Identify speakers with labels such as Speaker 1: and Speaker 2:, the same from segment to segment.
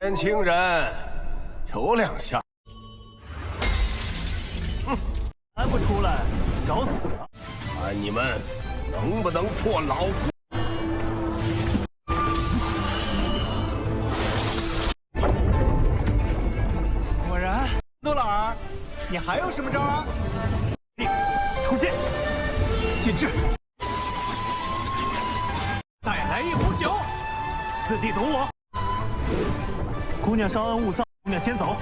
Speaker 1: 年轻人有两下，
Speaker 2: 还不出来，找死啊！
Speaker 1: 看你们能不能破老夫。
Speaker 3: 果然，诺老儿，你还有什么招啊？
Speaker 2: 出剑，
Speaker 3: 禁制！再来一壶酒。
Speaker 2: 四弟懂我。姑娘稍安勿躁，姑娘先走。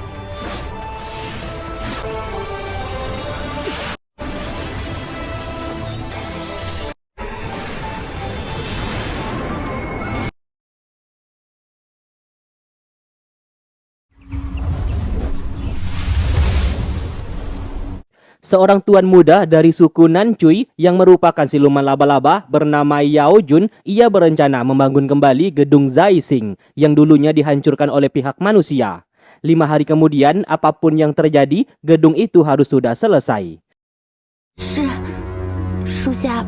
Speaker 4: Seorang tuan muda dari suku Nancui yang merupakan siluman laba-laba bernama Yao Jun, ia berencana membangun kembali gedung Zaising yang dulunya dihancurkan oleh pihak manusia. 5 hari kemudian, apapun yang terjadi, gedung itu harus sudah selesai.
Speaker 5: 是，属下。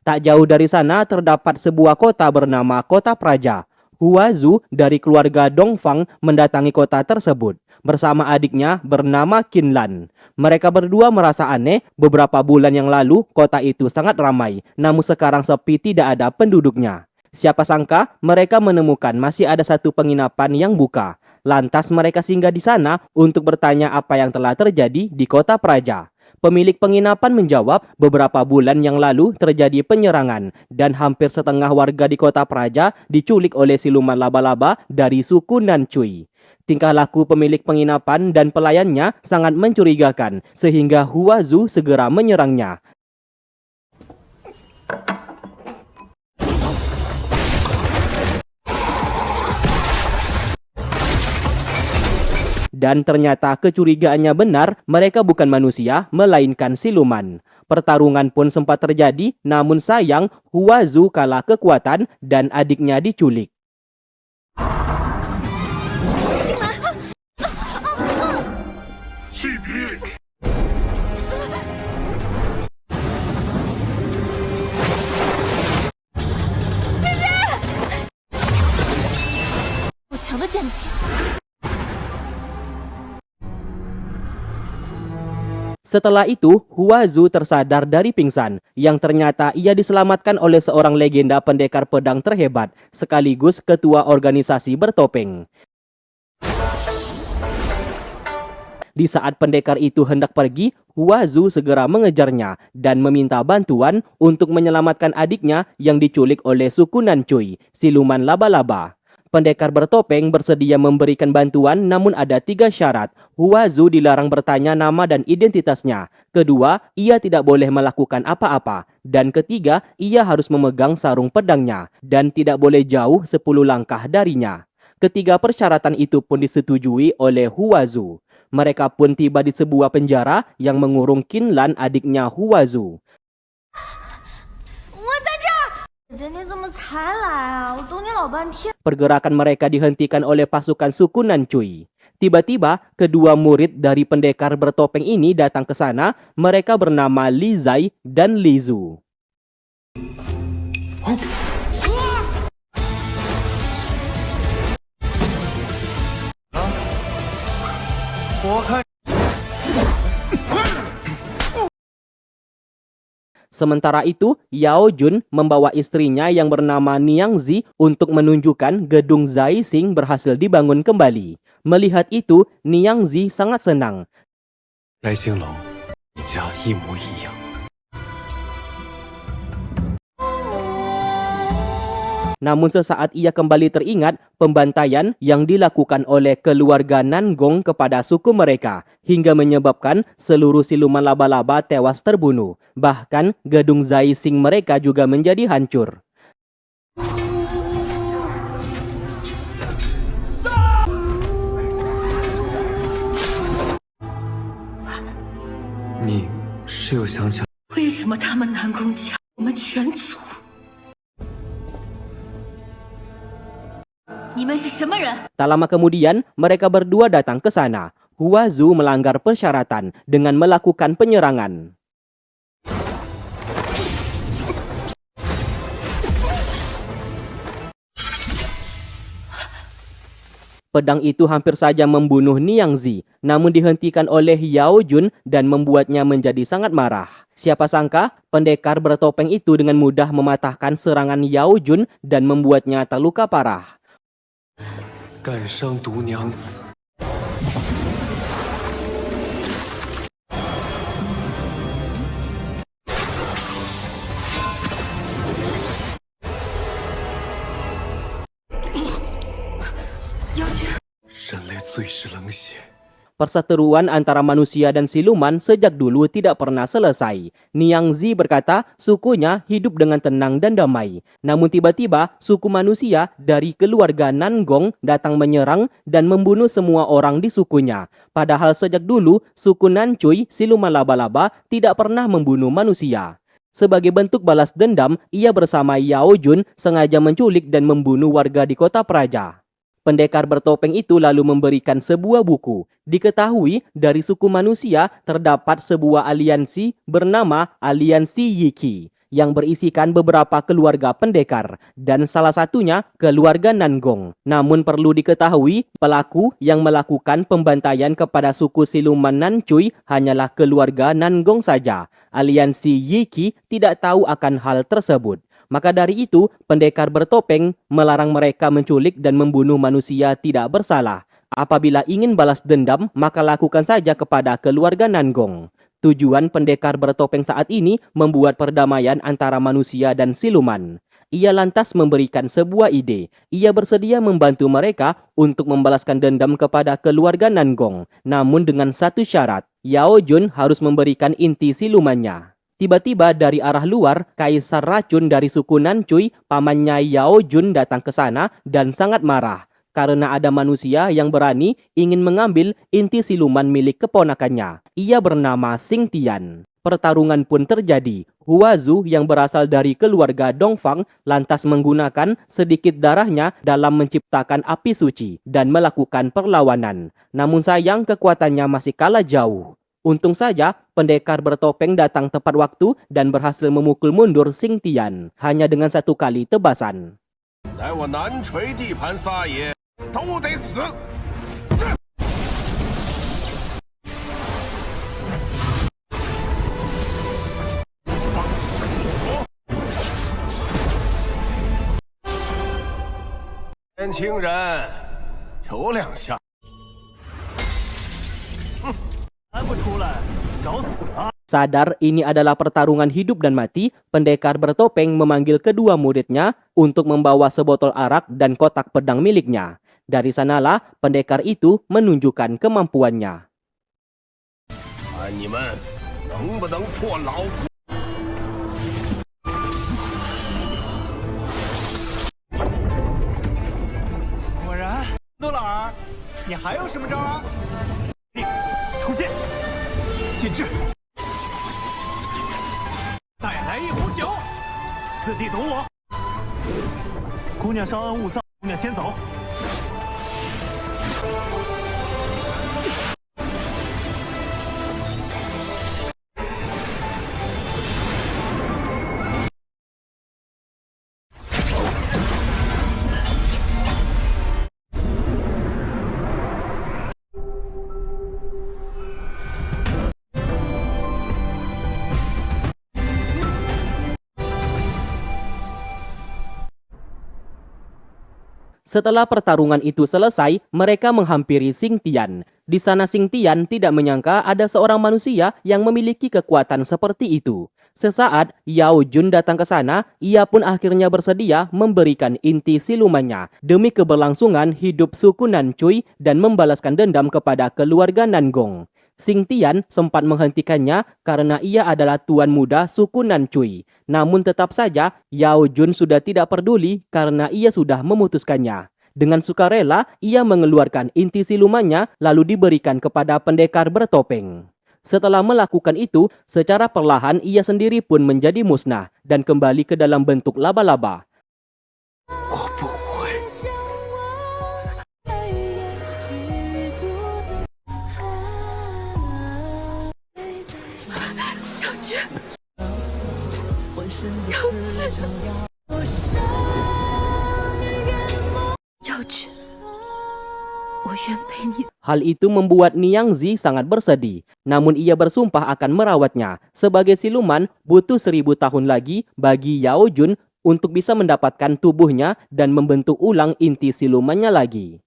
Speaker 4: Tak jauh dari sana terdapat sebuah kota bernama Kota Praja. Huazu dari keluarga Dongfang mendatangi kota tersebut bersama adiknya bernama Qinlan. Mereka berdua merasa aneh, beberapa bulan yang lalu kota itu sangat ramai, namun sekarang sepi, tidak ada penduduknya. Siapa sangka mereka menemukan masih ada satu penginapan yang buka. Lantas mereka singgah di sana untuk bertanya apa yang telah terjadi di Kota Praja. Pemilik penginapan menjawab, beberapa bulan yang lalu terjadi penyerangan dan hampir setengah warga di Kota Praja diculik oleh siluman laba-laba dari suku Nancui. Tingkah laku pemilik penginapan dan pelayannya sangat mencurigakan sehingga Huazu segera menyerangnya. Dan ternyata kecurigaannya benar, mereka bukan manusia, melainkan siluman. Pertarungan pun sempat terjadi, namun sayang Huazu kalah kekuatan dan adiknya diculik. Setelah itu, Huazu tersadar dari pingsan, yang ternyata ia diselamatkan oleh seorang legenda pendekar pedang terhebat, sekaligus ketua organisasi bertopeng. Di saat pendekar itu hendak pergi, Huazu segera mengejarnya dan meminta bantuan untuk menyelamatkan adiknya yang diculik oleh suku Nancui, siluman laba-laba. Pendekar bertopeng bersedia memberikan bantuan, namun ada 3 syarat. Huazu dilarang bertanya nama dan identitasnya. Kedua, ia tidak boleh melakukan apa-apa. Dan ketiga, ia harus memegang sarung pedangnya dan tidak boleh jauh 10 langkah darinya. Ketiga persyaratan itu pun disetujui oleh Huazu. Mereka pun tiba di sebuah penjara yang mengurung Qinlan, adiknya Huazu. Pergerakan mereka dihentikan oleh pasukan suku Nancui. Tiba-tiba, kedua murid dari pendekar bertopeng ini datang ke sana. Mereka bernama Li Zai dan Li Zu. Sementara itu, Yao Jun membawa istrinya yang bernama Niangzi untuk menunjukkan gedung Zaising berhasil dibangun kembali. Melihat itu, Niangzi sangat senang. Namun sesaat ia kembali teringat pembantaian yang dilakukan oleh keluarga Nangong kepada suku mereka, hingga menyebabkan seluruh siluman laba-laba tewas terbunuh. Bahkan gedung Zaising mereka juga menjadi hancur. Tak lama kemudian, mereka berdua datang ke sana. Huazu melanggar persyaratan dengan melakukan penyerangan. Pedang itu hampir saja membunuh Niang Zi, namun dihentikan oleh Yao Jun dan membuatnya menjadi sangat marah. Siapa sangka, pendekar bertopeng itu dengan mudah mematahkan serangan Yao Jun dan membuatnya terluka parah.
Speaker 6: 敢伤毒娘子， 人类最是冷血。
Speaker 4: Perseteruan antara manusia dan siluman sejak dulu tidak pernah selesai. Niang Zi berkata sukunya hidup dengan tenang dan damai. Namun tiba-tiba suku manusia dari keluarga Nangong datang menyerang dan membunuh semua orang di sukunya. Padahal sejak dulu suku Nancui, siluman laba-laba, tidak pernah membunuh manusia. Sebagai bentuk balas dendam, ia bersama Yao Jun sengaja menculik dan membunuh warga di kota Praja. Pendekar bertopeng itu lalu memberikan sebuah buku. Diketahui dari suku manusia terdapat sebuah aliansi bernama Aliansi Yiki yang berisikan beberapa keluarga pendekar dan salah satunya keluarga Nangong. Namun perlu diketahui pelaku yang melakukan pembantaian kepada suku siluman Nancui hanyalah keluarga Nangong saja. Aliansi Yiki tidak tahu akan hal tersebut. Maka dari itu, pendekar bertopeng melarang mereka menculik dan membunuh manusia tidak bersalah. Apabila ingin balas dendam, maka lakukan saja kepada keluarga Nangong. Tujuan pendekar bertopeng saat ini membuat perdamaian antara manusia dan siluman. Ia lantas memberikan sebuah ide. Ia bersedia membantu mereka untuk membalaskan dendam kepada keluarga Nangong. Namun dengan satu syarat, Yao Jun harus memberikan inti silumannya. Tiba-tiba dari arah luar, Kaisar Racun dari suku Nancui, pamannya Yao Jun datang ke sana dan sangat marah karena ada manusia yang berani ingin mengambil inti siluman milik keponakannya. Ia bernama Xing Tian. Pertarungan pun terjadi. Hua Zu yang berasal dari keluarga Dongfang lantas menggunakan sedikit darahnya dalam menciptakan api suci dan melakukan perlawanan. Namun sayang kekuatannya masih kalah jauh. Untung saja, pendekar bertopeng datang tepat waktu dan berhasil memukul mundur Xing Tian hanya dengan satu kali tebasan.
Speaker 1: 来我南陲地盘撒野，都得死！ 年轻人，有两下。
Speaker 2: 还不出来，找死啊！
Speaker 4: Sadar ini adalah pertarungan hidup dan mati, pendekar bertopeng memanggil kedua muridnya untuk membawa sebotol arak dan kotak pedang miliknya. Dari sanalah pendekar itu menunjukkan kemampuannya.
Speaker 1: 看你们能不能破老虎！
Speaker 3: 果然，诺老儿，你还有什么招啊？
Speaker 2: 出现！
Speaker 3: 禁制！再来一壶酒。
Speaker 2: 自己懂我。姑娘稍安勿躁，姑娘先走。
Speaker 4: Setelah pertarungan itu selesai, mereka menghampiri Xing Tian. Di sana Xing Tian tidak menyangka ada seorang manusia yang memiliki kekuatan seperti itu. Sesaat Yao Jun datang ke sana, ia pun akhirnya bersedia memberikan inti silumannya demi keberlangsungan hidup suku Nancui dan membalaskan dendam kepada keluarga Nangong. Xing Tian sempat menghentikannya karena ia adalah tuan muda suku Nancui. Namun tetap saja Yao Jun sudah tidak peduli karena ia sudah memutuskannya. Dengan sukarela, ia mengeluarkan inti silumannya lalu diberikan kepada pendekar bertopeng. Setelah melakukan itu, secara perlahan ia sendiri pun menjadi musnah dan kembali ke dalam bentuk laba-laba.
Speaker 6: 我不会。
Speaker 5: 要去，你。
Speaker 4: Hal itu membuat Niang Zi sangat bersedih. Namun ia bersumpah akan merawatnya. Sebagai siluman, butuh 1000 tahun lagi bagi Yao Jun untuk bisa mendapatkan tubuhnya dan membentuk ulang inti silumannya lagi.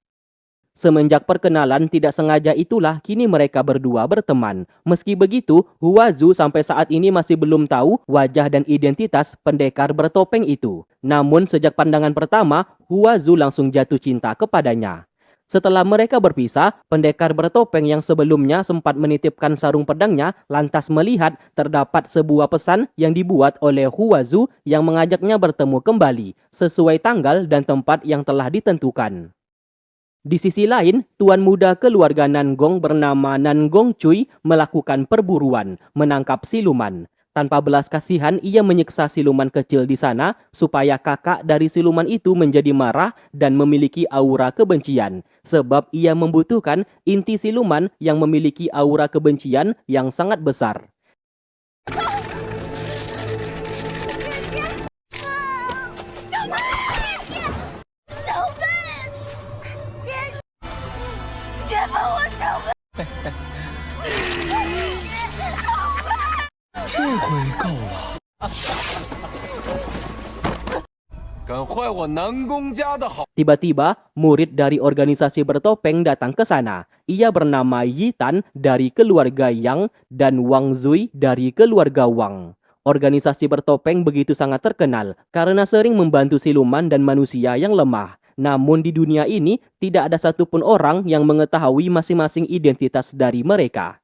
Speaker 4: Semenjak perkenalan tidak sengaja itulah kini mereka berdua berteman. Meski begitu, Hua Zu sampai saat ini masih belum tahu wajah dan identitas pendekar bertopeng itu. Namun sejak pandangan pertama, Hua Zu langsung jatuh cinta kepadanya. Setelah mereka berpisah, pendekar bertopeng yang sebelumnya sempat menitipkan sarung pedangnya lantas melihat terdapat sebuah pesan yang dibuat oleh Hua Zu yang mengajaknya bertemu kembali sesuai tanggal dan tempat yang telah ditentukan. Di sisi lain, tuan muda keluarga Nangong bernama Nangong Cui melakukan perburuan, menangkap siluman. Tanpa belas kasihan, ia menyiksa siluman kecil di sana supaya kakak dari siluman itu menjadi marah dan memiliki aura kebencian. Sebab ia membutuhkan inti siluman yang memiliki aura kebencian yang sangat besar. Tiba-tiba, murid dari organisasi bertopeng datang ke sana. Ia bernama Yi Tan dari keluarga Yang dan Wang Zui dari keluarga Wang. Organisasi bertopeng begitu sangat terkenal karena sering membantu siluman dan manusia yang lemah. Namun di dunia ini, tidak ada satupun orang yang mengetahui masing-masing identitas dari mereka.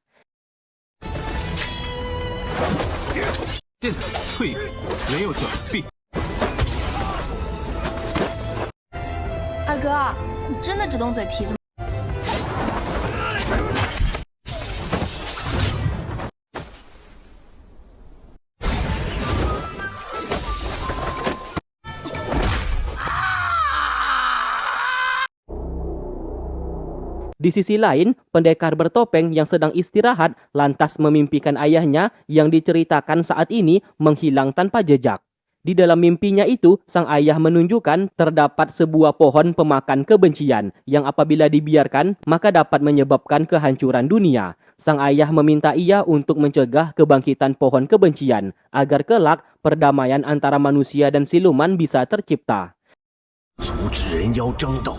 Speaker 3: 电子淬语没有转币。
Speaker 5: 二哥，你真的只动嘴皮子吗？
Speaker 4: Di sisi lain, pendekar bertopeng yang sedang istirahat lantas memimpikan ayahnya yang diceritakan saat ini menghilang tanpa jejak. Di dalam mimpinya itu, sang ayah menunjukkan terdapat sebuah pohon pemakan kebencian yang apabila dibiarkan maka dapat menyebabkan kehancuran dunia. Sang ayah meminta ia untuk mencegah kebangkitan pohon kebencian agar kelak perdamaian antara manusia dan siluman bisa tercipta.
Speaker 1: 阻止人妖争斗，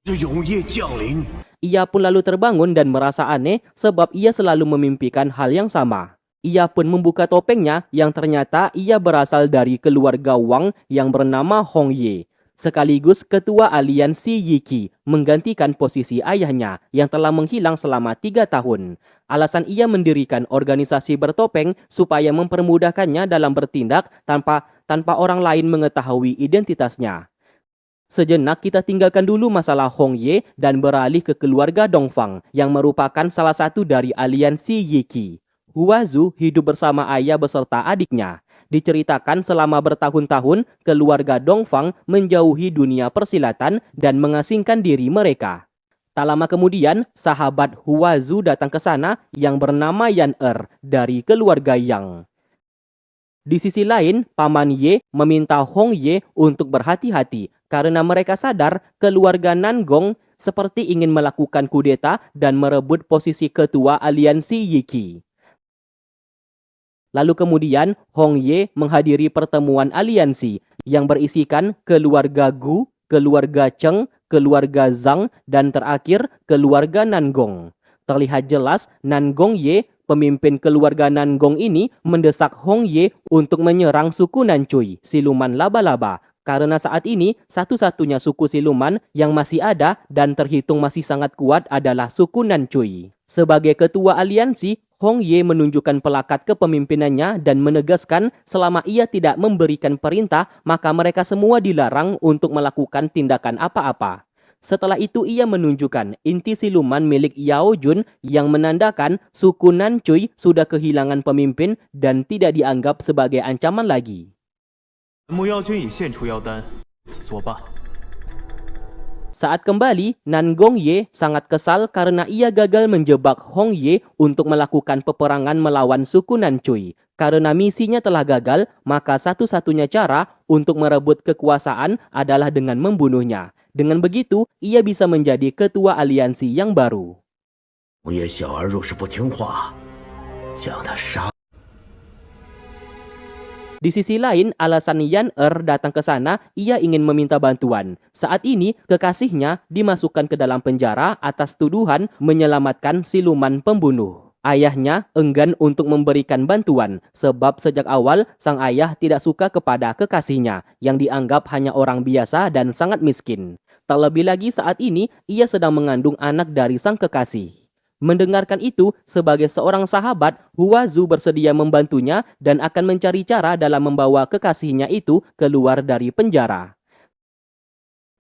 Speaker 1: 是永夜降临。
Speaker 4: Ia pun lalu terbangun dan merasa aneh sebab ia selalu memimpikan hal yang sama. Ia pun membuka topengnya yang ternyata ia berasal dari keluarga Wang yang bernama Hong Ye. Sekaligus ketua aliansi Yiki menggantikan posisi ayahnya yang telah menghilang selama 3 tahun. Alasan ia mendirikan organisasi bertopeng supaya mempermudahkannya dalam bertindak tanpa orang lain mengetahui identitasnya. Sejenak kita tinggalkan dulu masalah Hong Ye dan beralih ke keluarga Dongfang yang merupakan salah satu dari aliansi Yiki. Hua Zu hidup bersama ayah beserta adiknya. Diceritakan selama bertahun-tahun keluarga Dongfang menjauhi dunia persilatan dan mengasingkan diri mereka. Tak lama kemudian, sahabat Hua Zu datang ke sana yang bernama Yan dari keluarga Yang. Di sisi lain, Paman Ye meminta Hong Ye untuk berhati-hati karena mereka sadar keluarga Nangong seperti ingin melakukan kudeta dan merebut posisi ketua aliansi Yiki. Lalu kemudian Hong Ye menghadiri pertemuan aliansi yang berisikan keluarga Gu, keluarga Cheng, keluarga Zhang, dan terakhir keluarga Nangong. Terlihat jelas Nangong Ye, pemimpin keluarga Nangong ini mendesak Hong Ye untuk menyerang suku Nancui, siluman laba-laba. Karena saat ini satu-satunya suku siluman yang masih ada dan terhitung masih sangat kuat adalah suku Nancui. Sebagai ketua aliansi, Hong Ye menunjukkan pelakat kepemimpinannya dan menegaskan selama ia tidak memberikan perintah, maka mereka semua dilarang untuk melakukan tindakan apa-apa. Setelah itu ia menunjukkan inti siluman milik Yao Jun yang menandakan suku Nancui sudah kehilangan pemimpin dan tidak dianggap sebagai ancaman lagi.
Speaker 3: 木妖君已献出妖丹，此作罢。
Speaker 4: Saat kembali, Nangong Ye sangat kesal karena ia gagal menjebak Hong Ye untuk melakukan peperangan melawan suku Nancui. Karena misinya telah gagal, maka satu-satunya cara untuk merebut kekuasaan adalah dengan membunuhnya. Dengan begitu, ia bisa menjadi ketua aliansi yang baru.
Speaker 1: 红叶小儿若是不听话，将他杀。
Speaker 4: Di sisi lain, alasan Yan datang ke sana, ia ingin meminta bantuan. Saat ini, kekasihnya dimasukkan ke dalam penjara atas tuduhan menyelamatkan siluman pembunuh. Ayahnya enggan untuk memberikan bantuan, sebab sejak awal sang ayah tidak suka kepada kekasihnya, yang dianggap hanya orang biasa dan sangat miskin. Terlebih lagi saat ini, ia sedang mengandung anak dari sang kekasih. Mendengarkan itu, sebagai seorang sahabat, Hua Zu bersedia membantunya dan akan mencari cara dalam membawa kekasihnya itu keluar dari penjara.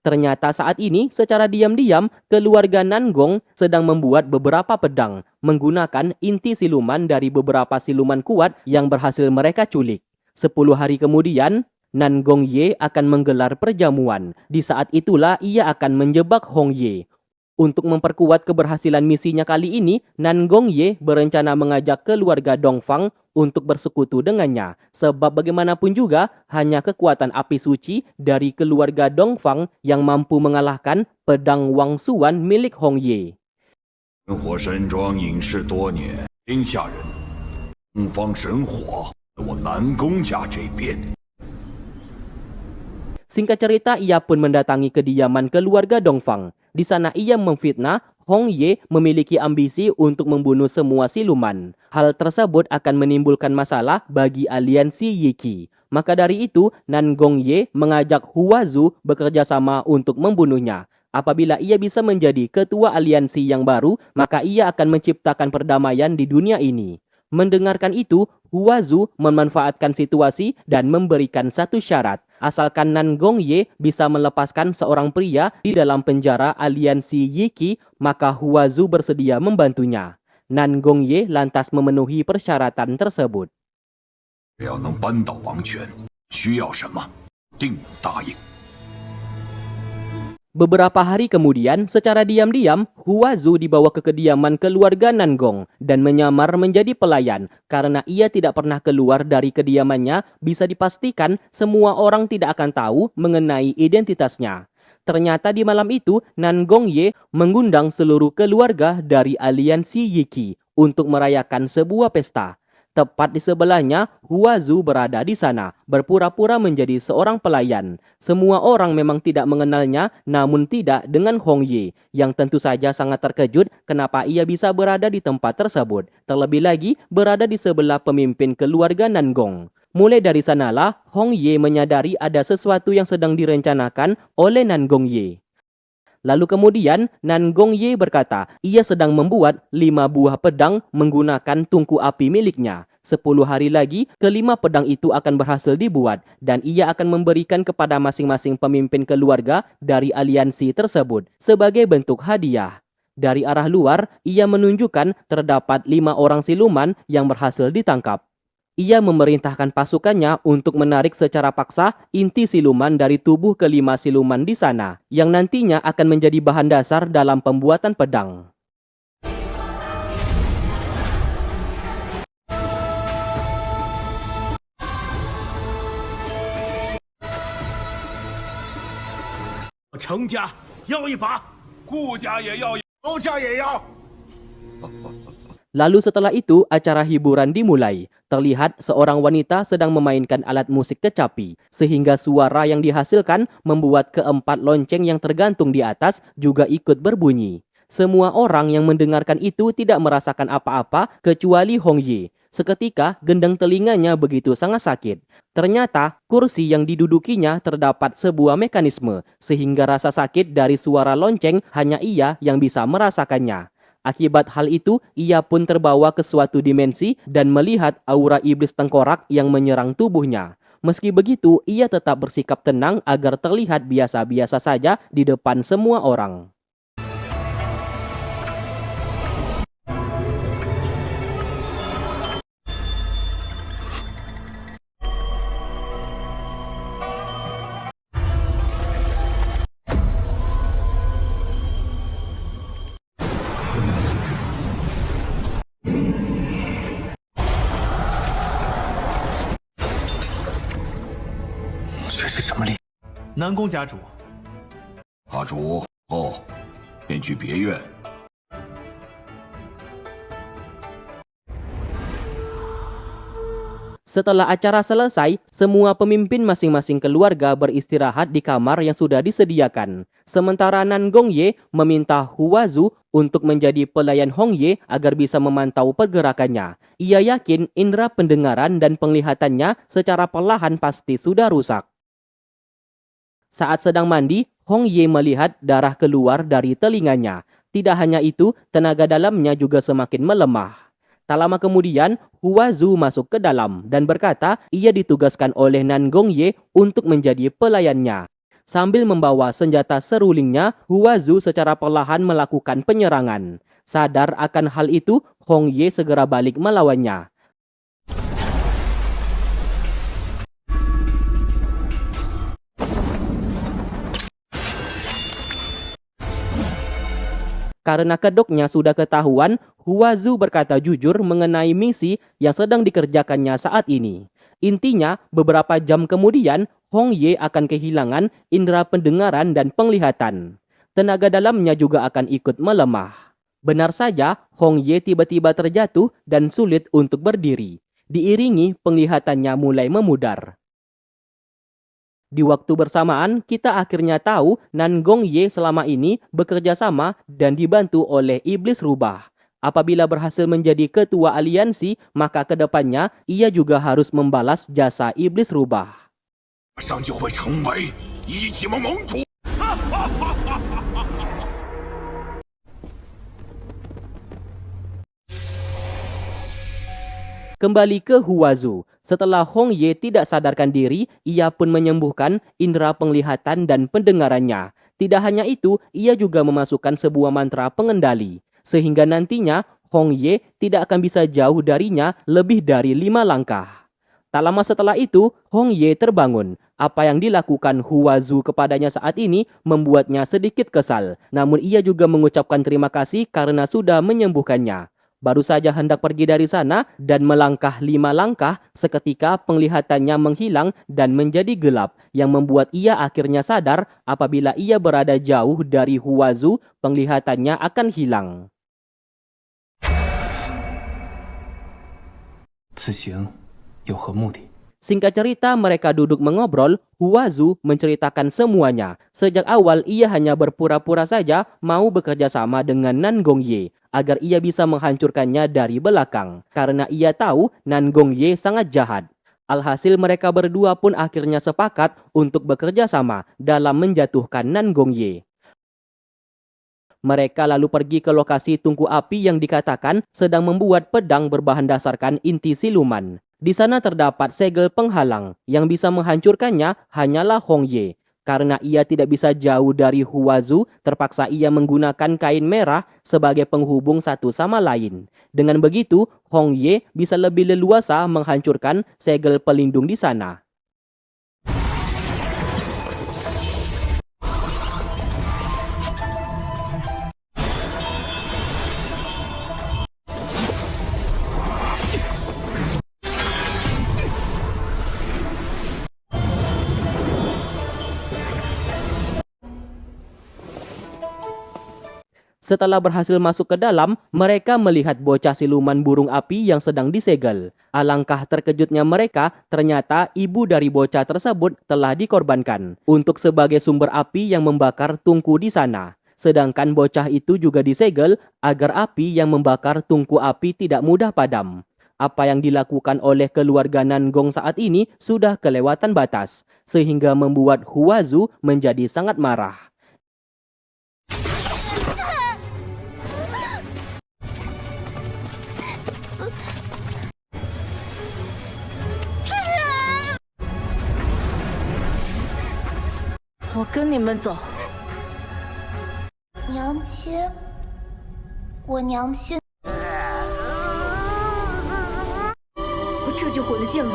Speaker 4: Ternyata saat ini, secara diam-diam, keluarga Nangong sedang membuat beberapa pedang, menggunakan inti siluman dari beberapa siluman kuat yang berhasil mereka culik. 10 hari kemudian, Nangong Ye akan menggelar perjamuan. Di saat itulah ia akan menjebak Hong Ye. Untuk memperkuat keberhasilan misinya kali ini, Nangong Ye berencana mengajak keluarga Dongfang untuk bersekutu dengannya. Sebab bagaimanapun juga, hanya kekuatan api suci dari keluarga Dongfang yang mampu mengalahkan pedang Wang Suan milik Hong Ye.
Speaker 7: 神火山庄隐世多年，天下人，东方神火，我南宫家这边。
Speaker 4: Singkat cerita, ia pun mendatangi kediaman keluarga Dongfang. Di sana ia memfitnah Hong Ye memiliki ambisi untuk membunuh semua siluman. Hal tersebut akan menimbulkan masalah bagi aliansi Yiki. Maka dari itu, Nangong Ye mengajak Hua Zu bekerja sama untuk membunuhnya. Apabila ia bisa menjadi ketua aliansi yang baru, maka ia akan menciptakan perdamaian di dunia ini. Mendengarkan itu, Hua Zu memanfaatkan situasi dan memberikan satu syarat. Asalkan Nangong Ye bisa melepaskan seorang pria di dalam penjara aliansi Yiki, maka Hua Zu bersedia membantunya. Nangong Ye lantas memenuhi persyaratan tersebut.
Speaker 7: 只要能扳倒王权，需要什么，定能答应。
Speaker 4: Beberapa hari kemudian, secara diam-diam, Hua Zu dibawa ke kediaman keluarga Nangong dan menyamar menjadi pelayan. Karena ia tidak pernah keluar dari kediamannya, bisa dipastikan semua orang tidak akan tahu mengenai identitasnya. Ternyata di malam itu, Nangong Ye mengundang seluruh keluarga dari aliansi Yiki untuk merayakan sebuah pesta. Tepat di sebelahnya, Hua Zu berada di sana, berpura-pura menjadi seorang pelayan. Semua orang memang tidak mengenalnya, namun tidak dengan Hong Ye, yang tentu saja sangat terkejut kenapa ia bisa berada di tempat tersebut. Terlebih lagi, berada di sebelah pemimpin keluarga Nangong. Mulai dari sanalah, Hong Ye menyadari ada sesuatu yang sedang direncanakan oleh Nangong Ye. Lalu kemudian Nangong Ye berkata, ia sedang membuat 5 buah pedang menggunakan tungku api miliknya. 10 hari lagi, kelima pedang itu akan berhasil dibuat dan ia akan memberikan kepada masing-masing pemimpin keluarga dari aliansi tersebut sebagai bentuk hadiah. Dari arah luar, ia menunjukkan terdapat 5 orang siluman yang berhasil ditangkap. Ia memerintahkan pasukannya untuk menarik secara paksa inti siluman dari tubuh kelima siluman di sana, yang nantinya akan menjadi bahan dasar dalam pembuatan pedang.
Speaker 1: 程家要一把，
Speaker 7: 顾家也要。
Speaker 1: 高家也要。
Speaker 4: Lalu setelah itu, acara hiburan dimulai. Terlihat seorang wanita sedang memainkan alat musik kecapi, sehingga suara yang dihasilkan membuat keempat lonceng yang tergantung di atas juga ikut berbunyi. Semua orang yang mendengarkan itu tidak merasakan apa-apa kecuali Hong Ye. Seketika, gendang telinganya begitu sangat sakit. Ternyata, kursi yang didudukinya terdapat sebuah mekanisme, sehingga rasa sakit dari suara lonceng hanya ia yang bisa merasakannya. Akibat hal itu, ia pun terbawa ke suatu dimensi dan melihat aura iblis tengkorak yang menyerang tubuhnya. Meski begitu, ia tetap bersikap tenang agar terlihat biasa-biasa saja di depan semua orang.
Speaker 2: 南宫家主，
Speaker 7: 阿主后便去别院。
Speaker 4: Setelah acara selesai, semua pemimpin masing-masing keluarga beristirahat di kamar yang sudah disediakan. Sementara Nan Gongye meminta Huazu untuk menjadi pelayan Hongye agar bisa memantau pergerakannya. Ia yakin indera pendengaran dan penglihatannya secara perlahan pasti sudah rusak. Saat sedang mandi, Hongye melihat darah keluar dari telinganya. Tidak hanya itu, tenaga dalamnya juga semakin melemah. Tak lama kemudian, Huazu masuk ke dalam dan berkata ia ditugaskan oleh Nan Gongye untuk menjadi pelayannya. Sambil membawa senjata serulingnya, Huazu secara perlahan melakukan penyerangan. Sadar akan hal itu, Hongye segera balik melawannya. Karena kedoknya sudah ketahuan, Huazu berkata jujur mengenai misi yang sedang dikerjakannya saat ini. Intinya, beberapa jam kemudian, Hongye akan kehilangan indera pendengaran dan penglihatan. Tenaga dalamnya juga akan ikut melemah. Benar saja, Hongye tiba-tiba terjatuh dan sulit untuk berdiri. Diiringi penglihatannya mulai memudar. Di waktu bersamaan, kita akhirnya tahu Nan Gongye selama ini bekerja sama dan dibantu oleh Iblis Rubah. Apabila berhasil menjadi ketua aliansi, maka kedepannya ia juga harus membalas jasa Iblis Rubah. Kembali ke Huazu. Setelah Hongye tidak sadarkan diri, ia pun menyembuhkan indera penglihatan dan pendengarannya. Tidak hanya itu, ia juga memasukkan sebuah mantra pengendali. Sehingga nantinya, Hongye tidak akan bisa jauh darinya lebih dari 5 langkah. Tak lama setelah itu, Hongye terbangun. Apa yang dilakukan Huazu kepadanya saat ini membuatnya sedikit kesal. Namun ia juga mengucapkan terima kasih karena sudah menyembuhkannya. Baru saja hendak pergi dari sana dan melangkah 5 langkah, seketika penglihatannya menghilang dan menjadi gelap, yang membuat ia akhirnya sadar apabila ia berada jauh dari Huazu, penglihatannya akan hilang.
Speaker 6: 此行有何目的？
Speaker 4: Singkat cerita, mereka duduk mengobrol. Huazu menceritakan semuanya. Sejak awal, ia hanya berpura-pura saja mau bekerja sama dengan Nan Gongye agar ia bisa menghancurkannya dari belakang. Karena ia tahu Nan Gongye sangat jahat. Alhasil mereka berdua pun akhirnya sepakat untuk bekerja sama dalam menjatuhkan Nan Gongye. Mereka lalu pergi ke lokasi tungku api yang dikatakan sedang membuat pedang berbahan dasarkan inti siluman. Di sana terdapat segel penghalang, yang bisa menghancurkannya hanyalah Hongye. Karena ia tidak bisa jauh dari Huazu, terpaksa ia menggunakan kain merah sebagai penghubung satu sama lain. Dengan begitu, Hongye bisa lebih leluasa menghancurkan segel pelindung di sana. Setelah berhasil masuk ke dalam, mereka melihat bocah siluman burung api yang sedang disegel. Alangkah terkejutnya mereka, ternyata ibu dari bocah tersebut telah dikorbankan untuk sebagai sumber api yang membakar tungku di sana. Sedangkan bocah itu juga disegel agar api yang membakar tungku api tidak mudah padam. Apa yang dilakukan oleh keluarga Nan Gong saat ini sudah kelewatan batas, sehingga membuat Huazu menjadi sangat marah.
Speaker 5: "我跟你们走。娘亲，我娘亲，我这就回了剑炉。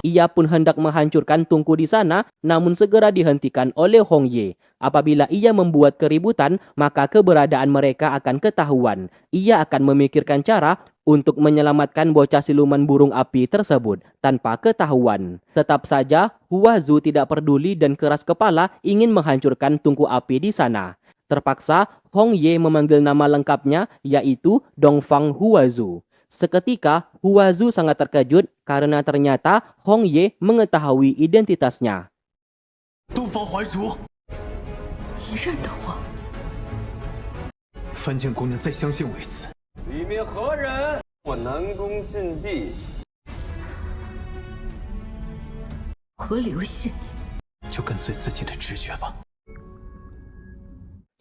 Speaker 4: Ia pun hendak menghancurkan tungku di sana, namun segera dihentikan oleh Hong Ye. Apabila ia membuat keributan, maka keberadaan mereka akan ketahuan. Ia akan memikirkan cara untuk menyelamatkan bocah siluman burung api tersebut tanpa ketahuan. Tetap saja, Hua Zu tidak peduli dan keras kepala ingin menghancurkan tungku api di sana. Terpaksa, Hong Ye memanggil nama lengkapnya, yaitu Dongfang Hua Zu. Seketika, Hua Zu sangat terkejut karena ternyata Hong Ye mengetahui identitasnya.
Speaker 2: 东方怀主，
Speaker 5: 你认得我？
Speaker 6: 番见姑娘再相信我一次。
Speaker 8: 里面何人？我南宫禁地。
Speaker 5: 何留信你？
Speaker 6: 就跟随自己的直觉吧。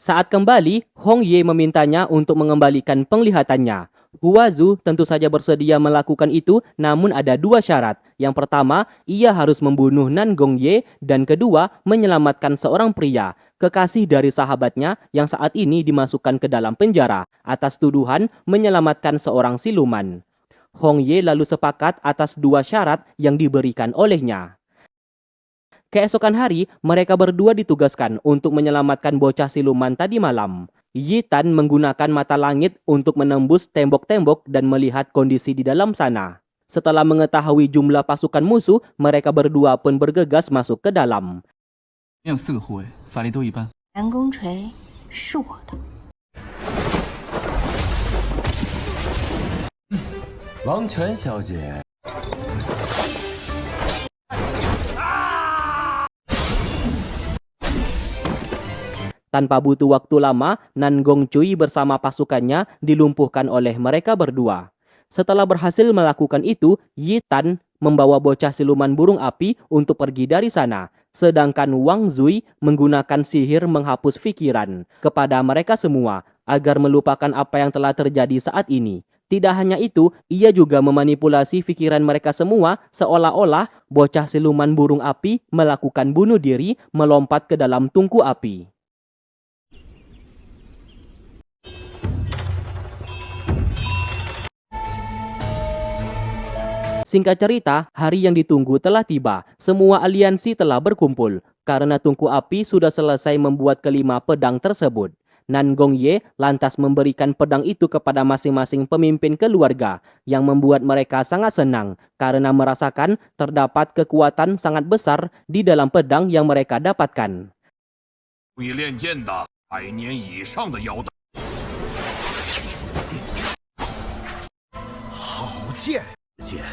Speaker 4: Saat kembali, Hong Ye memintanya untuk mengembalikan penglihatannya. Hua Zu tentu saja bersedia melakukan itu, namun ada dua syarat. Yang pertama, ia harus membunuh Nan Gong Ye, dan kedua, menyelamatkan seorang pria, kekasih dari sahabatnya yang saat ini dimasukkan ke dalam penjara atas tuduhan menyelamatkan seorang siluman. Hong Ye lalu sepakat atas dua syarat yang diberikan olehnya. Keesokan hari, mereka berdua ditugaskan untuk menyelamatkan bocah siluman tadi malam. Yi Tan menggunakan mata langit untuk menembus tembok-tembok dan melihat kondisi di dalam sana. Setelah mengetahui jumlah pasukan musuh, mereka berdua pun bergegas masuk ke dalam.
Speaker 6: 有4个护卫，法力都一般。
Speaker 5: 南宫锤是我的。
Speaker 8: 王权小姐。
Speaker 4: Tanpa butuh waktu lama, Nan Gong Cui bersama pasukannya dilumpuhkan oleh mereka berdua. Setelah berhasil melakukan itu, Yi Tan membawa bocah siluman burung api untuk pergi dari sana. Sedangkan Wang Zui menggunakan sihir menghapus pikiran kepada mereka semua agar melupakan apa yang telah terjadi saat ini. Tidak hanya itu, ia juga memanipulasi pikiran mereka semua seolah-olah bocah siluman burung api melakukan bunuh diri melompat ke dalam tungku api. Singkat cerita, hari yang ditunggu telah tiba. Semua aliansi telah berkumpul. Karena tungku api sudah selesai membuat kelima pedang tersebut. Nan Gong Ye lantas memberikan pedang itu kepada masing-masing pemimpin keluarga, yang membuat mereka sangat senang karena merasakan terdapat kekuatan sangat besar di dalam pedang yang mereka dapatkan.
Speaker 7: 会练剑的100年以上的妖道。
Speaker 1: 好剑，剑。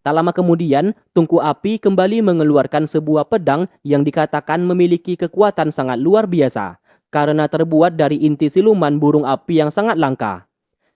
Speaker 4: Tak lama kemudian, tungku api kembali mengeluarkan sebuah pedang yang dikatakan memiliki kekuatan sangat luar biasa karena terbuat dari inti siluman burung api yang sangat langka.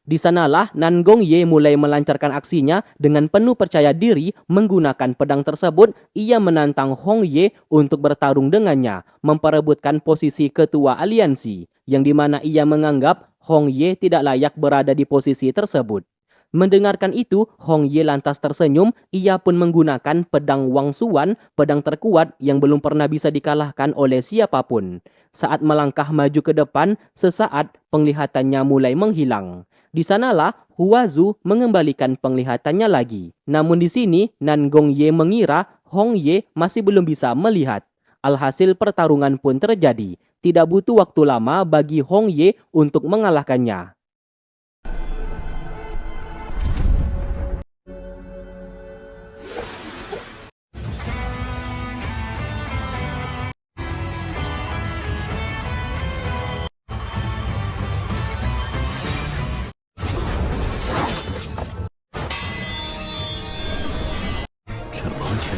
Speaker 4: Di sanalah Nan Gong Ye mulai melancarkan aksinya dengan penuh percaya diri menggunakan pedang tersebut. Ia menantang Hong Ye untuk bertarung dengannya, memperebutkan posisi ketua aliansi, yang dimana ia menganggap Hong Ye tidak layak berada di posisi tersebut. Mendengarkan itu, Hong Ye lantas tersenyum. Ia pun menggunakan pedang Wang Suan, pedang terkuat yang belum pernah bisa dikalahkan oleh siapapun. Saat melangkah maju ke depan, sesaat penglihatannya mulai menghilang. Di sanalah Hua Zu mengembalikan penglihatannya lagi. Namun di sini, Nan Gong Ye mengira Hong Ye masih belum bisa melihat. Alhasil pertarungan pun terjadi. Tidak butuh waktu lama bagi Hong Ye untuk mengalahkannya.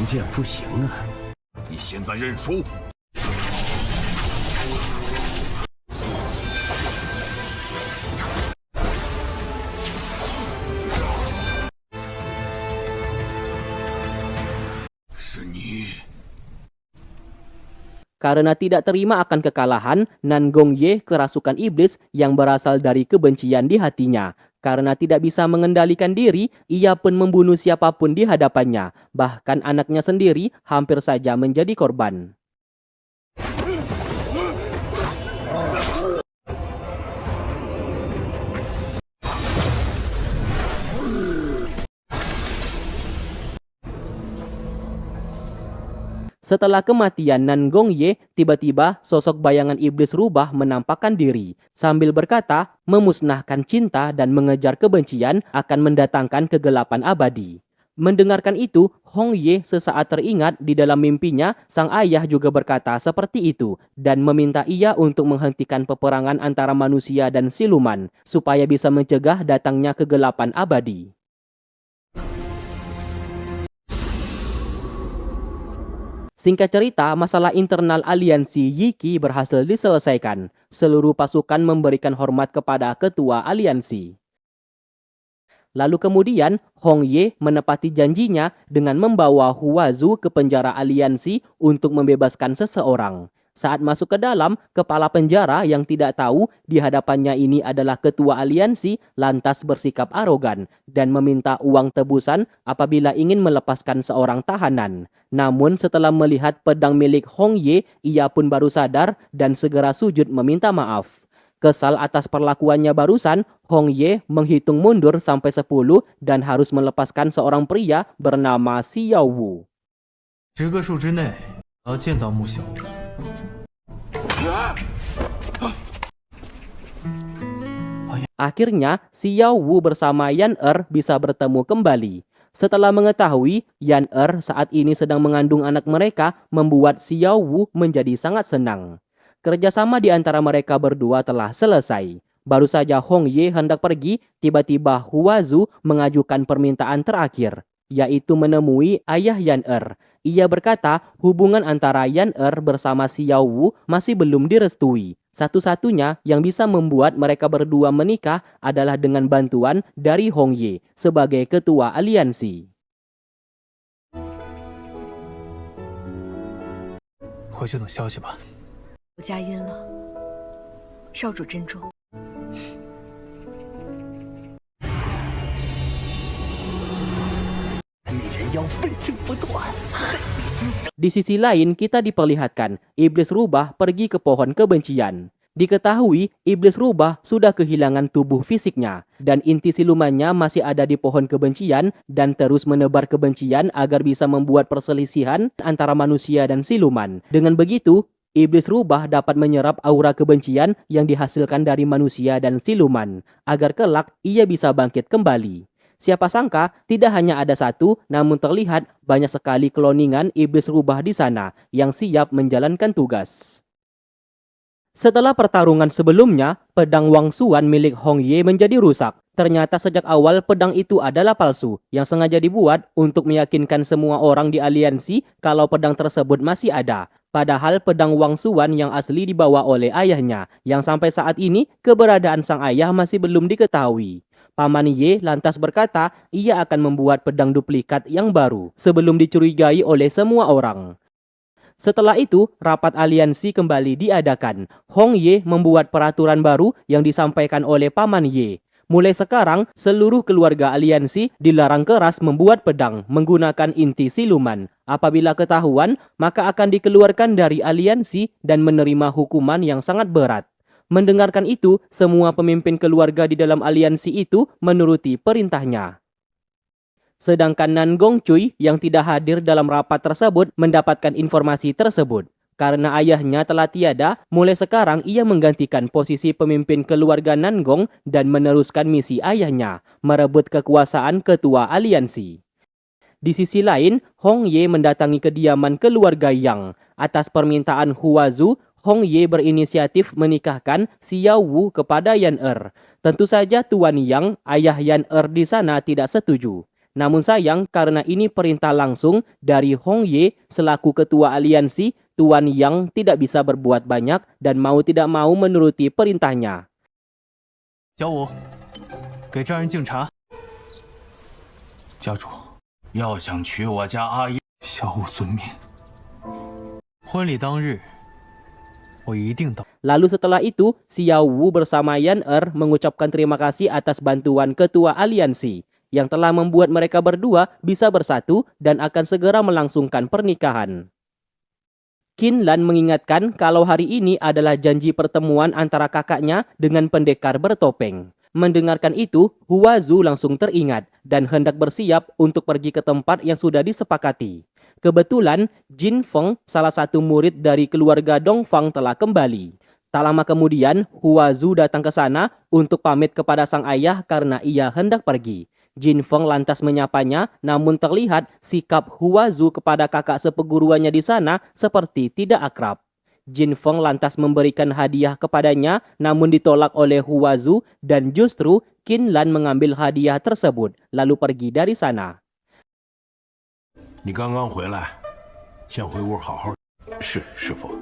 Speaker 1: 这剑不行啊！
Speaker 7: 你现在认输。是你。
Speaker 4: Karena tidak terima akan kekalahan, Nan Gong Ye kerasukan iblis yang berasal dari kebencian di hatinya. Karena tidak bisa mengendalikan diri, ia pun membunuh siapapun di hadapannya. Bahkan anaknya sendiri hampir saja menjadi korban. Setelah kematian Nan Gongye, tiba-tiba sosok bayangan iblis rubah menampakkan diri sambil berkata, memusnahkan cinta dan mengejar kebencian akan mendatangkan kegelapan abadi. Mendengarkan itu, Hong Ye sesaat teringat di dalam mimpinya sang ayah juga berkata seperti itu dan meminta ia untuk menghentikan peperangan antara manusia dan siluman supaya bisa mencegah datangnya kegelapan abadi. Singkat cerita, masalah internal aliansi Yi Qi berhasil diselesaikan. Seluruh pasukan memberikan hormat kepada ketua aliansi. Lalu kemudian, Hong Ye menepati janjinya dengan membawa Hua Zu ke penjara aliansi untuk membebaskan seseorang. Saat masuk ke dalam, kepala penjara yang tidak tahu di hadapannya ini adalah ketua aliansi lantas bersikap arogan dan meminta uang tebusan apabila ingin melepaskan seorang tahanan. Namun setelah melihat pedang milik Hong Ye, ia pun baru sadar dan segera sujud meminta maaf. Kesal atas perlakuannya barusan, Hong Ye menghitung mundur sampai 10 dan harus melepaskan seorang pria bernama Xiao Wu.
Speaker 6: 10个数之内，要见到穆小。
Speaker 4: Akhirnya, Xiao Wu bersama Yan Er bisa bertemu kembali. Setelah mengetahui Yan Er saat ini sedang mengandung anak mereka, membuat Xiao Wu menjadi sangat senang. Kerjasama di antara mereka berdua telah selesai. Baru saja Hong Ye hendak pergi, tiba-tiba Hua Zu mengajukan permintaan terakhir, yaitu menemui ayah Yan Er. Ia berkata hubungan antara Yan Er bersama Xiao Wu masih belum direstui. Satu-satunya yang bisa membuat mereka berdua menikah adalah dengan bantuan dari Hong Ye sebagai ketua aliansi.
Speaker 6: 回去等消息吧。
Speaker 5: 我佳音了，少主珍重。
Speaker 4: Di sisi lain, kita diperlihatkan iblis rubah pergi ke pohon kebencian. Diketahui iblis rubah sudah kehilangan tubuh fisiknya dan inti silumannya masih ada di pohon kebencian dan terus menebar kebencian agar bisa membuat perselisihan antara manusia dan siluman. Dengan begitu, iblis rubah dapat menyerap aura kebencian yang dihasilkan dari manusia dan siluman agar kelak ia bisa bangkit kembali. Siapa sangka tidak hanya ada satu, namun terlihat banyak sekali kloningan iblis rubah di sana yang siap menjalankan tugas. Setelah pertarungan sebelumnya, pedang Wang Suan milik Hong Ye menjadi rusak. Ternyata sejak awal pedang itu adalah palsu, yang sengaja dibuat untuk meyakinkan semua orang di aliansi kalau pedang tersebut masih ada. Padahal pedang Wang Suan yang asli dibawa oleh ayahnya, yang sampai saat ini keberadaan sang ayah masih belum diketahui. Paman Ye lantas berkata ia akan membuat pedang duplikat yang baru sebelum dicurigai oleh semua orang. Setelah itu, rapat aliansi kembali diadakan. Hong Ye membuat peraturan baru yang disampaikan oleh Paman Ye. Mulai sekarang, seluruh keluarga aliansi dilarang keras membuat pedang menggunakan inti siluman. Apabila ketahuan, maka akan dikeluarkan dari aliansi dan menerima hukuman yang sangat berat. Mendengarkan itu, semua pemimpin keluarga di dalam aliansi itu menuruti perintahnya. Sedangkan Nan Gongcui yang tidak hadir dalam rapat tersebut mendapatkan informasi tersebut. Karena ayahnya telah tiada, mulai sekarang ia menggantikan posisi pemimpin keluarga Nan Gong dan meneruskan misi ayahnya, merebut kekuasaan ketua aliansi. Di sisi lain, Hong Ye mendatangi kediaman keluarga Yang. Atas permintaan Hua Zu, Hong Ye berinisiatif menikahkan Xiao Wu kepada Yan Er. Tentu saja Tuan Yang, ayah Yan Er di sana tidak setuju. Namun sayang karena ini perintah langsung dari Hong Ye selaku ketua aliansi, Tuan Yang tidak bisa berbuat banyak dan mau tidak mau menuruti perintahnya.
Speaker 6: 小五，给丈人敬茶。家主，
Speaker 7: 要想娶我家阿姨，
Speaker 6: 小五遵命。婚礼当日。
Speaker 4: Lalu setelah itu, Xiao Wu bersama Yan Er mengucapkan terima kasih atas bantuan ketua aliansi yang telah membuat mereka berdua bisa bersatu dan akan segera melangsungkan pernikahan. Qin Lan mengingatkan kalau hari ini adalah janji pertemuan antara kakaknya dengan pendekar bertopeng. Mendengarkan itu, Hua Zu langsung teringat dan hendak bersiap untuk pergi ke tempat yang sudah disepakati. Kebetulan, Jin Feng, salah satu murid dari keluarga Dongfang telah kembali. Tak lama kemudian, Hua Zu datang ke sana untuk pamit kepada sang ayah karena ia hendak pergi. Jin Feng lantas menyapanya, namun terlihat sikap Hua Zu kepada kakak seperguruannya di sana seperti tidak akrab. Jin Feng lantas memberikan hadiah kepadanya, namun ditolak oleh Hua Zu dan justru Qin Lan mengambil hadiah tersebut lalu pergi dari sana.
Speaker 1: 你刚刚回来，先回屋好好。
Speaker 7: 是，师傅。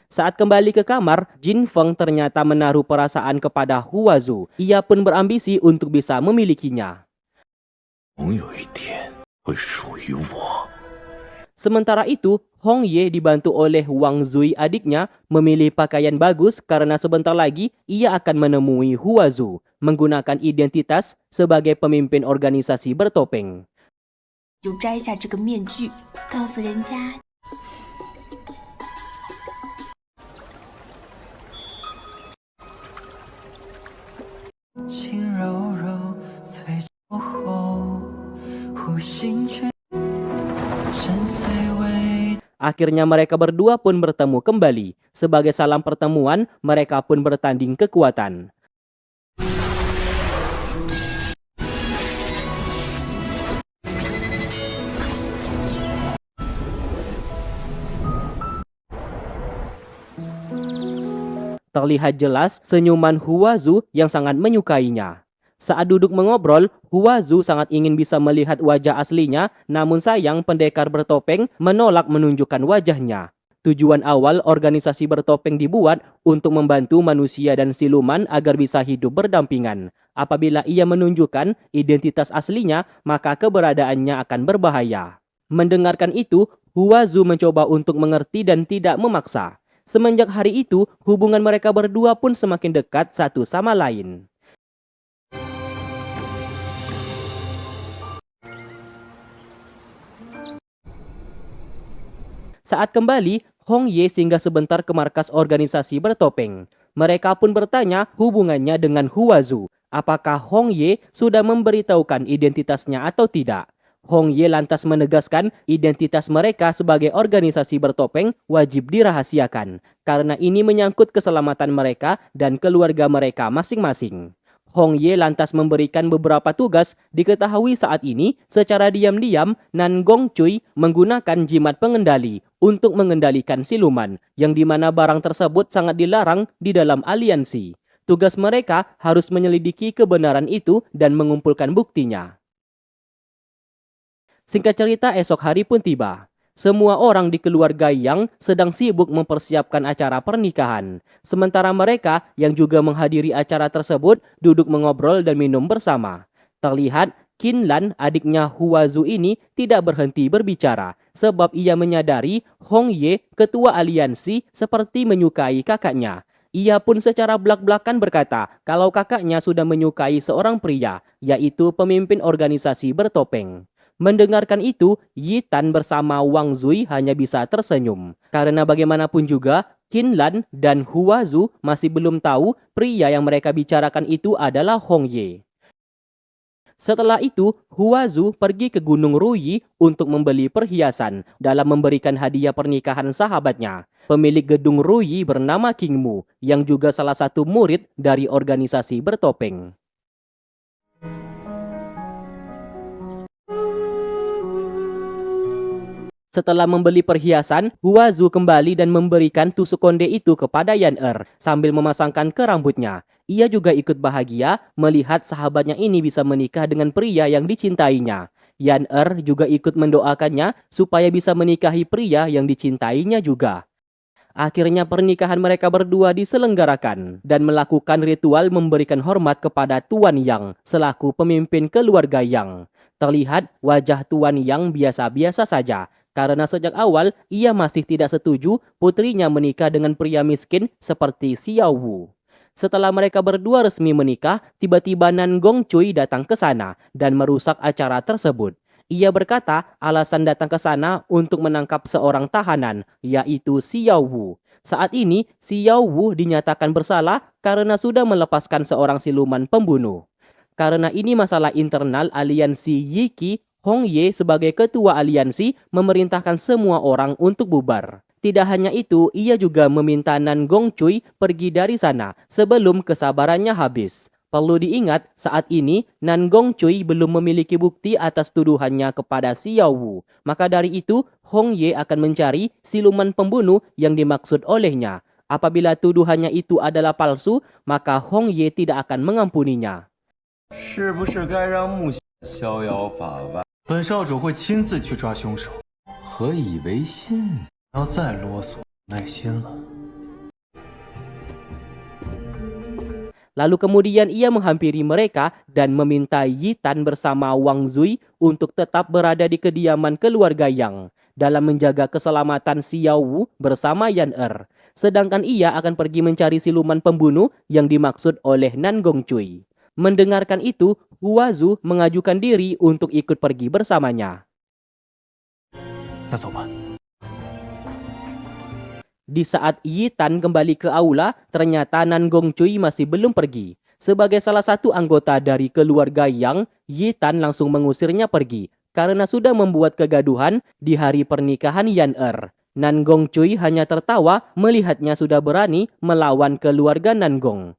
Speaker 4: Saat kembali ke kamar, Jin Feng ternyata menaruh perasaan kepada Hua Zu. Ia pun berambisi untuk bisa memilikinya.
Speaker 7: 总有一天会属于我。
Speaker 4: Sementara itu, Hong Ye dibantu oleh Wang Zui adiknya memilih pakaian bagus karena sebentar lagi ia akan menemui Hua Zu menggunakan identitas sebagai pemimpin organisasi bertopeng.
Speaker 5: 就摘下这个面具，告诉人家。
Speaker 3: 轻柔柔，催酒后，呼吸却深邃微。
Speaker 4: Akhirnya mereka berdua pun bertemu kembali. Sebagai salam pertemuan, mereka pun bertanding kekuatan. Terlihat jelas senyuman Hua Zu yang sangat menyukainya. Saat duduk mengobrol, Hua Zu sangat ingin bisa melihat wajah aslinya, namun sayang pendekar bertopeng menolak menunjukkan wajahnya. Tujuan awal organisasi bertopeng dibuat untuk membantu manusia dan siluman agar bisa hidup berdampingan. Apabila ia menunjukkan identitas aslinya, maka keberadaannya akan berbahaya. Mendengarkan itu, Hua Zu mencoba untuk mengerti dan tidak memaksa. Semenjak hari itu, hubungan mereka berdua pun semakin dekat satu sama lain. Saat kembali, Hong Ye singgah sebentar ke markas organisasi bertopeng. Mereka pun bertanya hubungannya dengan Hua Zu. Apakah Hong Ye sudah memberitahukan identitasnya atau tidak? Hong Ye lantas menegaskan identitas mereka sebagai organisasi bertopeng wajib dirahasiakan, karena ini menyangkut keselamatan mereka dan keluarga mereka masing-masing. Hong Ye lantas memberikan beberapa tugas. Diketahui saat ini, secara diam-diam, Nan Gong Cui menggunakan jimat pengendali untuk mengendalikan siluman, yang dimana barang tersebut sangat dilarang di dalam aliansi. Tugas mereka harus menyelidiki kebenaran itu dan mengumpulkan buktinya. Singkat cerita, esok hari pun tiba. Semua orang di keluarga Yang sedang sibuk mempersiapkan acara pernikahan. Sementara mereka yang juga menghadiri acara tersebut duduk mengobrol dan minum bersama. Terlihat Qin Lan, adiknya Hua Zu ini, tidak berhenti berbicara sebab ia menyadari Hong Ye, ketua aliansi, seperti menyukai kakaknya. Ia pun secara belak-belakan berkata kalau kakaknya sudah menyukai seorang pria, yaitu pemimpin organisasi bertopeng. Mendengarkan itu, Yi Tan bersama Wang Zui hanya bisa tersenyum. Karena bagaimanapun juga, Qin Lan dan Hua Zu masih belum tahu pria yang mereka bicarakan itu adalah Hong Ye. Setelah itu, Hua Zu pergi ke Gunung Ruyi untuk membeli perhiasan dalam memberikan hadiah pernikahan sahabatnya, pemilik gedung Ruyi bernama King Mu, yang juga salah satu murid dari organisasi bertopeng. Setelah membeli perhiasan, Hua Zu kembali dan memberikan tusuk konde itu kepada Yan Er sambil memasangkan ke rambutnya. Ia juga ikut bahagia melihat sahabatnya ini bisa menikah dengan pria yang dicintainya. Yan Er juga ikut mendoakannya supaya bisa menikahi pria yang dicintainya juga. Akhirnya pernikahan mereka berdua diselenggarakan dan melakukan ritual memberikan hormat kepada Tuan Yang selaku pemimpin keluarga Yang. Terlihat wajah Tuan Yang biasa-biasa saja, karena sejak awal ia masih tidak setuju putrinya menikah dengan pria miskin seperti Xiao Wu. Setelah mereka berdua resmi menikah, tiba-tiba Nan Gong Cui datang ke sana dan merusak acara tersebut. Ia berkata alasan datang ke sana untuk menangkap seorang tahanan, yaitu Xiao Wu. Saat ini, Xiao Wu dinyatakan bersalah karena sudah melepaskan seorang siluman pembunuh. Karena ini masalah internal aliansi Yi-Qi, Hong Ye sebagai ketua aliansi memerintahkan semua orang untuk bubar. Tidak hanya itu, ia juga meminta Nan Gongcui pergi dari sana sebelum kesabarannya habis. Perlu diingat, saat ini Nan Gongcui belum memiliki bukti atas tuduhannya kepada Xiao Wu. Maka dari itu, Hong Ye akan mencari siluman pembunuh yang dimaksud olehnya. Apabila tuduhannya itu adalah palsu, maka Hong Ye tidak akan mengampuninya.
Speaker 8: 是不是该让木逍遥法外？
Speaker 6: 本少主会亲自去抓凶手。
Speaker 8: 何以为信？
Speaker 6: 不要再啰嗦，耐心了。
Speaker 4: Lalu kemudian ia menghampiri mereka dan meminta Yi Tan bersama Wang Zui untuk tetap berada di kediaman keluarga Yang dalam menjaga keselamatan Xiao Wu bersama Yan Er. Sedangkan ia akan pergi mencari siluman pembunuh yang dimaksud oleh Nan Gongcui. Mendengarkan itu, Hua Zu mengajukan diri untuk ikut pergi bersamanya.
Speaker 6: 那走吧。
Speaker 4: Di saat Yi Tan kembali ke aula, ternyata Nan Gongcui masih belum pergi. Sebagai salah satu anggota dari keluarga Yang, Yi Tan langsung mengusirnya pergi karena sudah membuat kegaduhan di hari pernikahan Yan Er. Nan Gongcui hanya tertawa melihatnya sudah berani melawan keluarga Nan Gong.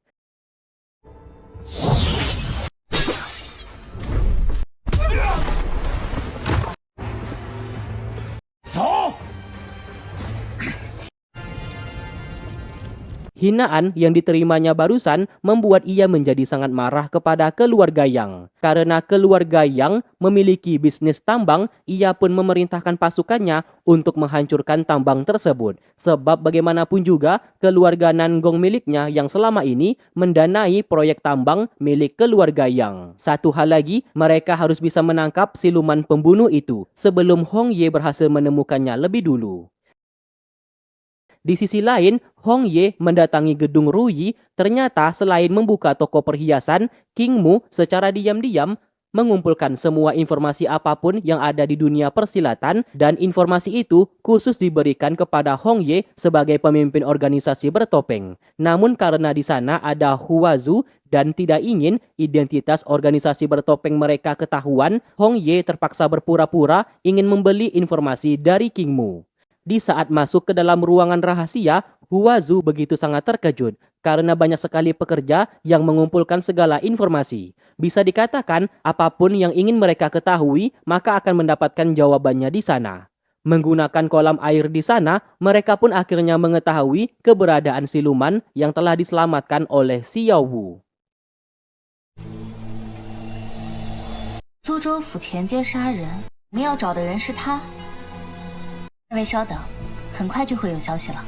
Speaker 4: Hinaan yang diterimanya barusan membuat ia menjadi sangat marah kepada keluarga Yang. Karena keluarga Yang memiliki bisnis tambang, ia pun memerintahkan pasukannya untuk menghancurkan tambang tersebut. Sebab bagaimanapun juga, keluarga Nan Gong miliknya yang selama ini mendanai proyek tambang milik keluarga Yang. Satu hal lagi, mereka harus bisa menangkap siluman pembunuh itu sebelum Hong Ye berhasil menemukannya lebih dulu. Di sisi lain, Hong Ye mendatangi gedung Ruyi. Ternyata selain membuka toko perhiasan, King Mu secara diam-diam mengumpulkan semua informasi apapun yang ada di dunia persilatan, dan informasi itu khusus diberikan kepada Hong Ye sebagai pemimpin organisasi bertopeng. Namun karena di sana ada Hua Zu dan tidak ingin identitas organisasi bertopeng mereka ketahuan, Hong Ye terpaksa berpura-pura ingin membeli informasi dari King Mu. Di saat masuk ke dalam ruangan rahasia, Hua Zu begitu sangat terkejut karena banyak sekali pekerja yang mengumpulkan segala informasi. Bisa dikatakan, apapun yang ingin mereka ketahui, maka akan mendapatkan jawabannya di sana. Menggunakan kolam air di sana, mereka pun akhirnya mengetahui keberadaan siluman yang telah diselamatkan oleh Xiao Wu.
Speaker 9: 苏州府前街杀人，我们要找的人是他。 二位稍等，很快就会有消息了。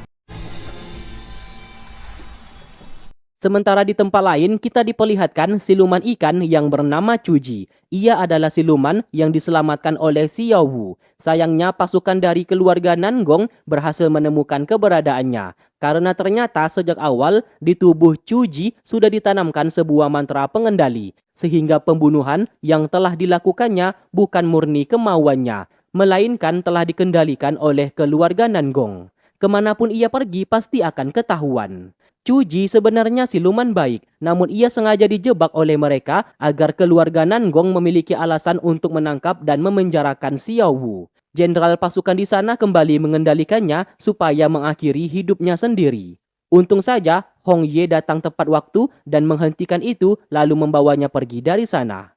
Speaker 4: Sementara di tempat lain, kita diperlihatkan siluman ikan yang bernama Cuji. Ia adalah siluman yang diselamatkan oleh Xiao Wu. Sayangnya pasukan dari keluarga Nan Gong berhasil menemukan keberadaannya. Karena ternyata sejak awal di tubuh Cuji sudah ditanamkan sebuah mantra pengendali. Sehingga pembunuhan yang telah dilakukannya bukan murni kemauannya, melainkan telah dikendalikan oleh keluarga Nan Gong. Kemanapun ia pergi pasti akan ketahuan. Cuji sebenarnya siluman baik, namun ia sengaja dijebak oleh mereka agar keluarga Nan Gong memiliki alasan untuk menangkap dan memenjarakan Xiao Wu. Jenderal pasukan di sana kembali mengendalikannya supaya mengakhiri hidupnya sendiri. Untung saja Hong Ye datang tepat waktu dan menghentikan itu lalu membawanya pergi dari sana.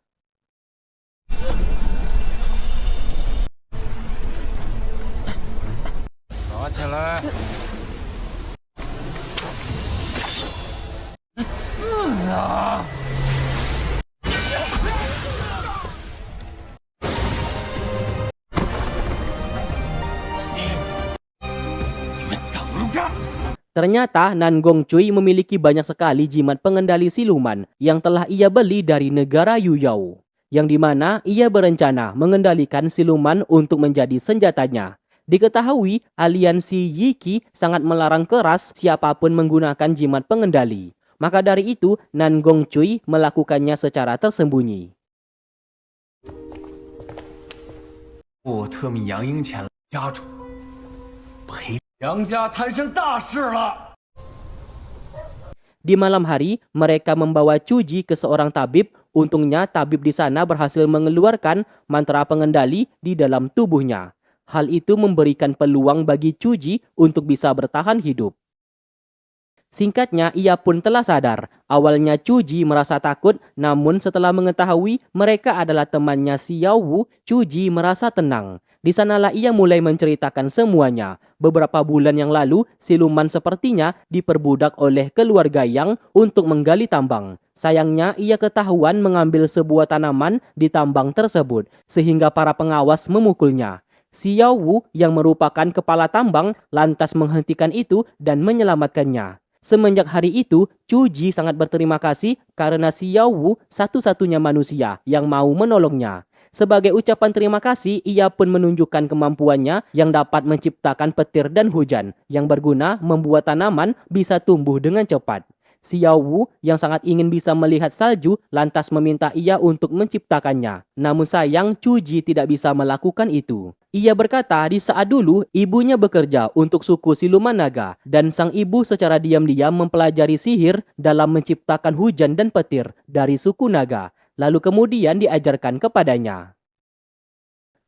Speaker 4: Ternyata Nan Gongcui memiliki banyak sekali jimat pengendali siluman yang telah ia beli dari negara Yuyao, yang dimana ia berencana mengendalikan siluman untuk menjadi senjatanya. Diketahui aliansi Yi-Qi sangat melarang keras siapapun menggunakan jimat pengendali. Maka dari itu Nan Gongcui melakukannya secara tersembunyi.
Speaker 8: 我特命杨英前来，家主陪杨家摊上大事了。
Speaker 4: Di malam hari, mereka membawa Cuji ke seorang tabib Untungnya tabib di sana berhasil mengeluarkan mantra pengendali di dalam tubuhnya. Hal itu memberikan peluang bagi Chuji untuk bisa bertahan hidup. Singkatnya, ia pun telah sadar. Awalnya Chuji merasa takut, namun setelah mengetahui mereka adalah temannya Xiao Wu, Chuji merasa tenang. Di sanalah ia mulai menceritakan semuanya. Beberapa bulan yang lalu, siluman sepertinya diperbudak oleh keluarga Yang untuk menggali tambang. Sayangnya, ia ketahuan mengambil sebuah tanaman di tambang tersebut, sehingga para pengawas memukulnya. Xiao Wu yang merupakan kepala tambang lantas menghentikan itu dan menyelamatkannya. Semenjak hari itu, Chuji sangat berterima kasih karena Xiao Wu satu-satunya manusia yang mau menolongnya. Sebagai ucapan terima kasih, ia pun menunjukkan kemampuannya yang dapat menciptakan petir dan hujan yang berguna membuat tanaman bisa tumbuh dengan cepat. Xiao Wu yang sangat ingin bisa melihat salju lantas meminta ia untuk menciptakannya. Namun sayang, Chuji tidak bisa melakukan itu. Ia berkata di saat dulu ibunya bekerja untuk suku siluman naga dan sang ibu secara diam-diam mempelajari sihir dalam menciptakan hujan dan petir dari suku naga, lalu kemudian diajarkan kepadanya.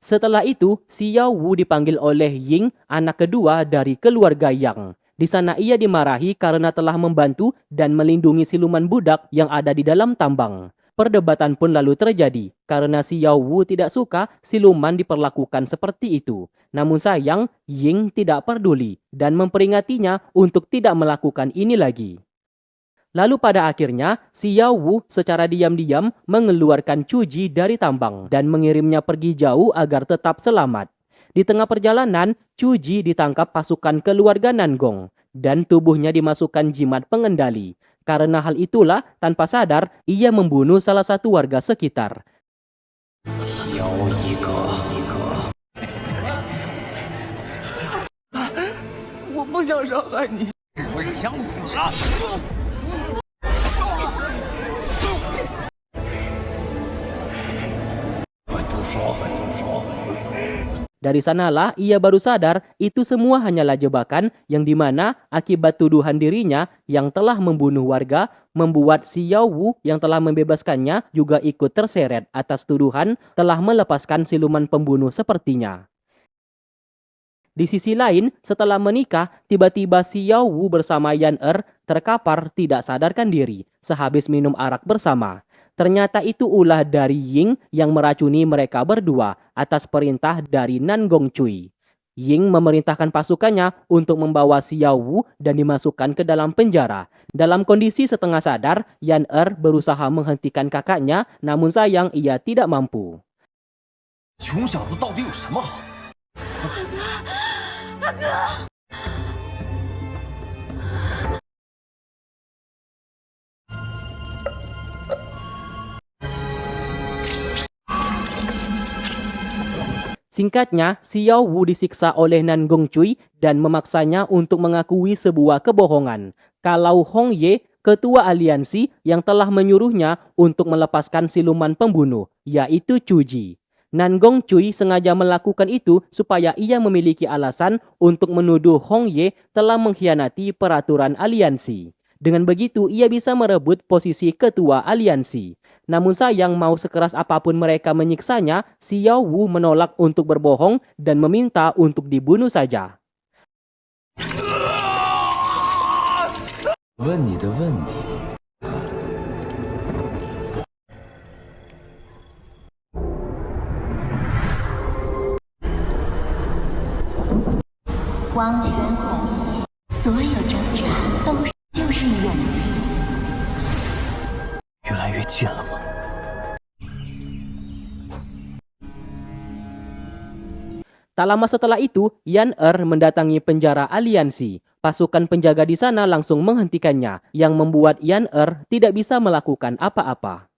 Speaker 4: Setelah itu, Xiao Wu dipanggil oleh Ying, anak kedua dari keluarga Yang. Di sana ia dimarahi karena telah membantu dan melindungi siluman budak yang ada di dalam tambang. Perdebatan pun lalu terjadi karena Xiao Wu tidak suka siluman diperlakukan seperti itu. Namun sayang, Ying tidak peduli dan memperingatinya untuk tidak melakukan ini lagi. Lalu pada akhirnya, Xiao Wu secara diam-diam mengeluarkan Chuji dari tambang dan mengirimnya pergi jauh agar tetap selamat. Di tengah perjalanan, Chuji ditangkap pasukan keluarga Nangong dan tubuhnya dimasukkan jimat pengendali. Karena hal itulah, tanpa sadar, ia membunuh salah satu warga sekitar. Dari sanalah ia baru sadar itu semua hanyalah jebakan yang dimana akibat tuduhan dirinya yang telah membunuh warga membuat Xiao Wu yang telah membebaskannya juga ikut terseret atas tuduhan telah melepaskan siluman pembunuh sepertinya. Di sisi lain, setelah menikah, tiba-tiba Xiao Wu bersama Yan terkapar tidak sadarkan diri sehabis minum arak bersama. Ternyata itu ulah dari Ying yang meracuni mereka berdua atas perintah dari Nangong Cui. Ying memerintahkan pasukannya untuk membawa Xiao Wu dan dimasukkan ke dalam penjara. Dalam kondisi setengah sadar, Yan berusaha menghentikan kakaknya, namun sayang ia tidak mampu. Singkatnya, Xiao Wu disiksa oleh Nangong Cui dan memaksanya untuk mengakui sebuah kebohongan. Kalau Hong Ye, ketua aliansi yang telah menyuruhnya untuk melepaskan siluman pembunuh, yaitu Chuji. Nangong Cui sengaja melakukan itu supaya ia memiliki alasan untuk menuduh Hong Ye telah mengkhianati peraturan aliansi. Dengan begitu, ia bisa merebut posisi ketua aliansi. Namun sayang, mau sekeras apapun mereka menyiksanya, Xiao Wu menolak untuk berbohong dan meminta untuk dibunuh saja.
Speaker 9: Wang Quanhong, 所有挣扎就是勇气。
Speaker 6: 越来越近了吗？
Speaker 4: Tak lama setelah itu, Yan mendatangi penjara aliansi. Pasukan penjaga di sana langsung menghentikannya, yang membuat Yan tidak bisa melakukan apa-apa.